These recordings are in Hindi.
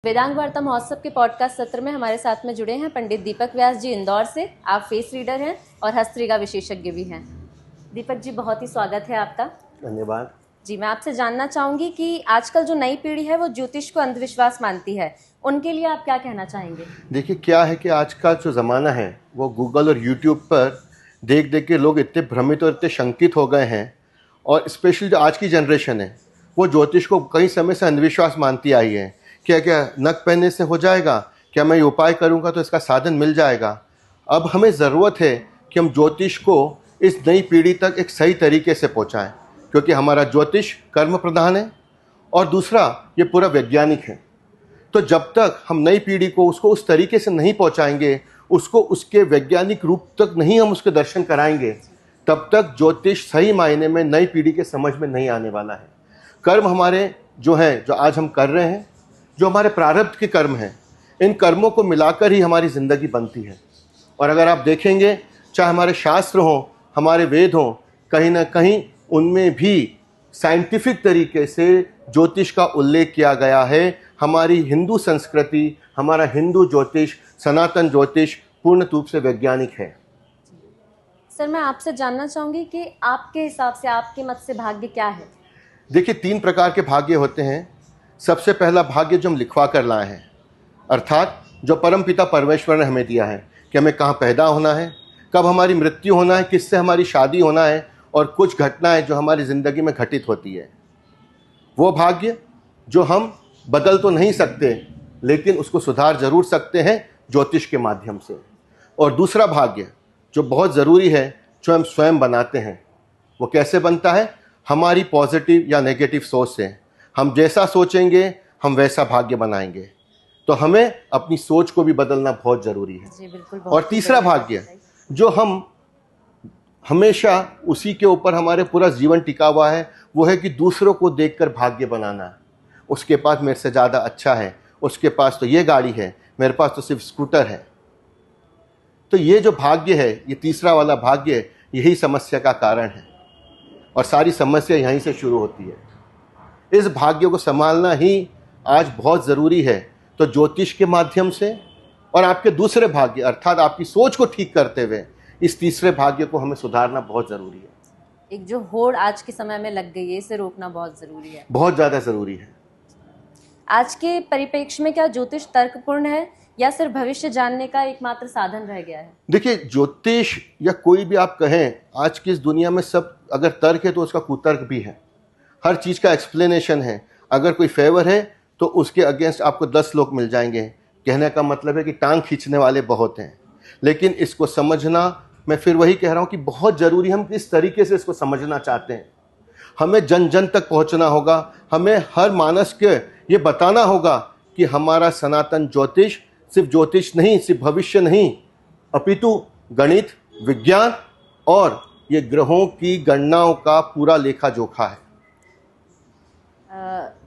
वेदांग वार्ता महोत्सव के पॉडकास्ट सत्र में हमारे साथ में जुड़े हैं पंडित दीपक व्यास जी इंदौर से। आप फेस रीडर हैं और हस्तरेखा विशेषज्ञ भी हैं। दीपक जी, बहुत ही स्वागत है आपका। धन्यवाद जी, मैं आपसे जानना चाहूँगी कि आजकल जो नई पीढ़ी है वो ज्योतिष को अंधविश्वास मानती है, उनके लिए आप क्या कहना चाहेंगे? देखिए, क्या है कि आज का जो ज़माना है वो गूगल और यूट्यूब पर देख देख के लोग इतने भ्रमित और इतने शंकित हो गए हैं, और स्पेशली जो आज की जनरेशन है वो ज्योतिष को कई समय से अंधविश्वास मानती आई है। क्या क्या नक पहनने से हो जाएगा, क्या मैं ये उपाय करूँगा तो इसका साधन मिल जाएगा। अब हमें ज़रूरत है कि हम ज्योतिष को इस नई पीढ़ी तक एक सही तरीके से पहुँचाएँ, क्योंकि हमारा ज्योतिष कर्म प्रधान है और दूसरा ये पूरा वैज्ञानिक है। तो जब तक हम नई पीढ़ी को उसको उस तरीके से नहीं पहुंचाएंगे, उसको उसके वैज्ञानिक रूप तक नहीं हम उसके दर्शन कराएंगे, तब तक ज्योतिष सही मायने में नई पीढ़ी के समझ में नहीं आने वाला है। कर्म हमारे जो हैं, जो आज हम कर रहे हैं, जो हमारे प्रारब्ध के कर्म हैं, इन कर्मों को मिलाकर ही हमारी ज़िंदगी बनती है। और अगर आप देखेंगे, चाहे हमारे शास्त्र हों, हमारे वेद हों, कहीं ना कहीं उनमें भी साइंटिफिक तरीके से ज्योतिष का उल्लेख किया गया है। हमारी हिंदू संस्कृति, हमारा हिंदू ज्योतिष, सनातन ज्योतिष पूर्ण रूप से वैज्ञानिक है। सर, मैं आपसे जानना चाहूँगी कि आपके हिसाब से, आपके मत से भाग्य क्या है? देखिए, 3 प्रकार के भाग्य होते हैं। सबसे पहला भाग्य जो हम लिखवा कर लाए हैं, अर्थात जो परमपिता परमेश्वर ने हमें दिया है कि हमें कहाँ पैदा होना है, कब हमारी मृत्यु होना है, किससे हमारी शादी होना है, और कुछ घटनाएं जो हमारी ज़िंदगी में घटित होती है। वो भाग्य जो हम बदल तो नहीं सकते, लेकिन उसको सुधार जरूर सकते हैं ज्योतिष के माध्यम से। और दूसरा भाग्य जो बहुत ज़रूरी है, जो हम स्वयं बनाते हैं। वो कैसे बनता है? हमारी पॉजिटिव या नेगेटिव सोच से। हम जैसा सोचेंगे हम वैसा भाग्य बनाएंगे। तो हमें अपनी सोच को भी बदलना बहुत ज़रूरी है। जी बिल्कुल। और तीसरा भाग्य जो हम हमेशा उसी के ऊपर हमारे पूरा जीवन टिका हुआ है, वो है कि दूसरों को देखकर भाग्य बनाना। उसके पास मेरे से ज़्यादा अच्छा है, उसके पास तो ये गाड़ी है, मेरे पास तो सिर्फ स्कूटर है। तो ये जो भाग्य है, ये तीसरा वाला भाग्य, यही समस्या का कारण है और सारी समस्या यहीं से शुरू होती है। इस भाग्य को संभालना ही आज बहुत ज़रूरी है। तो ज्योतिष के माध्यम से और आपके दूसरे भाग्य अर्थात आपकी सोच को ठीक करते हुए इस तीसरे भाग्य को हमें सुधारना बहुत ज़रूरी है। एक जो होड़ आज के समय में लग गई है, इसे रोकना बहुत ज़रूरी है, बहुत ज़्यादा ज़रूरी है। आज के परिप्रेक्ष्य में क्या ज्योतिष तर्कपूर्ण है या सिर्फ भविष्य जानने का एकमात्र साधन रह गया है? देखिए, ज्योतिष या कोई भी आप कहें, आज की इस दुनिया में सब अगर तर्क है तो उसका कुतर्क भी है। हर चीज़ का एक्सप्लेनेशन है। अगर कोई फेवर है तो उसके अगेंस्ट आपको 10 लोग मिल जाएंगे। कहने का मतलब है कि टांग खींचने वाले बहुत हैं। लेकिन इसको समझना, मैं फिर वही कह रहा हूँ कि बहुत ज़रूरी, हम किस तरीके से इसको समझना चाहते हैं। हमें जन जन तक पहुँचना होगा। हमें हर मानस के ये बताना होगा कि हमारा सनातन ज्योतिष सिर्फ ज्योतिष नहीं, सिर्फ भविष्य नहीं, अपितु गणित, विज्ञान और ये ग्रहों की गणनाओं का पूरा लेखा जोखा है।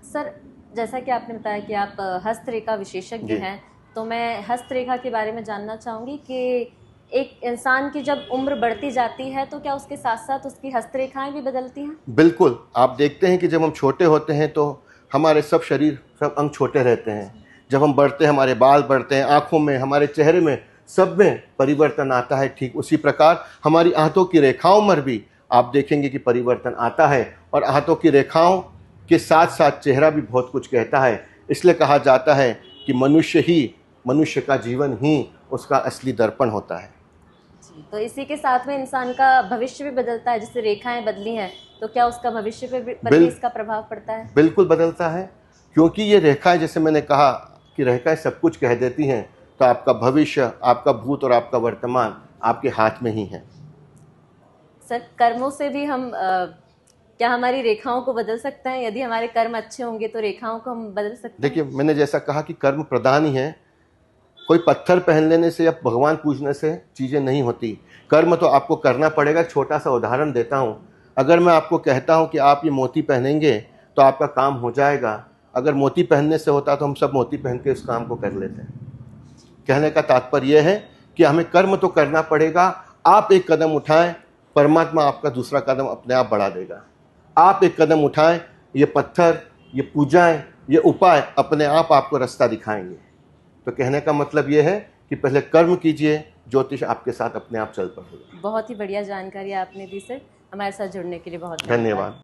सर, जैसा कि आपने बताया कि आप हस्तरेखा विशेषज्ञ हैं, तो मैं हस्तरेखा के बारे में जानना चाहूँगी कि एक इंसान की जब उम्र बढ़ती जाती है तो क्या उसके साथ साथ उसकी हस्तरेखाएं भी बदलती हैं? बिल्कुल। आप देखते हैं कि जब हम छोटे होते हैं तो हमारे सब शरीर, सब अंग छोटे रहते हैं। जब हम बढ़ते हैं, हमारे बाल बढ़ते हैं, आँखों में, हमारे चेहरे में, सब में परिवर्तन आता है। ठीक उसी प्रकार हमारी हाथों की रेखाओं में भी आप देखेंगे कि परिवर्तन आता है। और हाथों की रेखाओं के साथ साथ चेहरा भी बहुत कुछ कहता है। इसलिए कहा जाता है कि मनुष्य का जीवन ही उसका असली दर्पण होता है। तो इसी के साथ में इंसान का भविष्य भी बदलता है। जैसे रेखाएं बदली हैं तो क्या उसका भविष्य पर भी इसका प्रभाव पड़ता है? बिल्कुल बदलता है, क्योंकि ये रेखाएं, जैसे मैंने कहा कि रेखाएं सब कुछ कह देती हैं। तो आपका भविष्य, आपका भूत और आपका वर्तमान आपके हाथ में ही है। सर, कर्मों से भी हम क्या हमारी रेखाओं को बदल सकते हैं? यदि हमारे कर्म अच्छे होंगे तो रेखाओं को हम बदल सकते हैं? देखिए, मैंने जैसा कहा कि कर्म प्रधान ही है। कोई पत्थर पहन लेने से या भगवान पूजने से चीज़ें नहीं होती। कर्म तो आपको करना पड़ेगा। एक छोटा सा उदाहरण देता हूँ। अगर मैं आपको कहता हूँ कि आप ये मोती पहनेंगे तो आपका काम हो जाएगा, अगर मोती पहनने से होता तो हम सब मोती पहन के उस काम को कर लेते हैं। कहने का तात्पर्य यह है कि हमें कर्म तो करना पड़ेगा। आप एक कदम उठाएं, परमात्मा आपका दूसरा कदम अपने आप बढ़ा देगा। आप एक कदम उठाएं, ये पत्थर, ये पूजाएं ये उपाय अपने आप आपको रास्ता दिखाएंगे। तो कहने का मतलब ये है कि पहले कर्म कीजिए, ज्योतिष आपके साथ अपने आप चल पड़ेगा। बहुत ही बढ़िया जानकारी आपने दी सर। हमारे साथ जुड़ने के लिए बहुत धन्यवाद।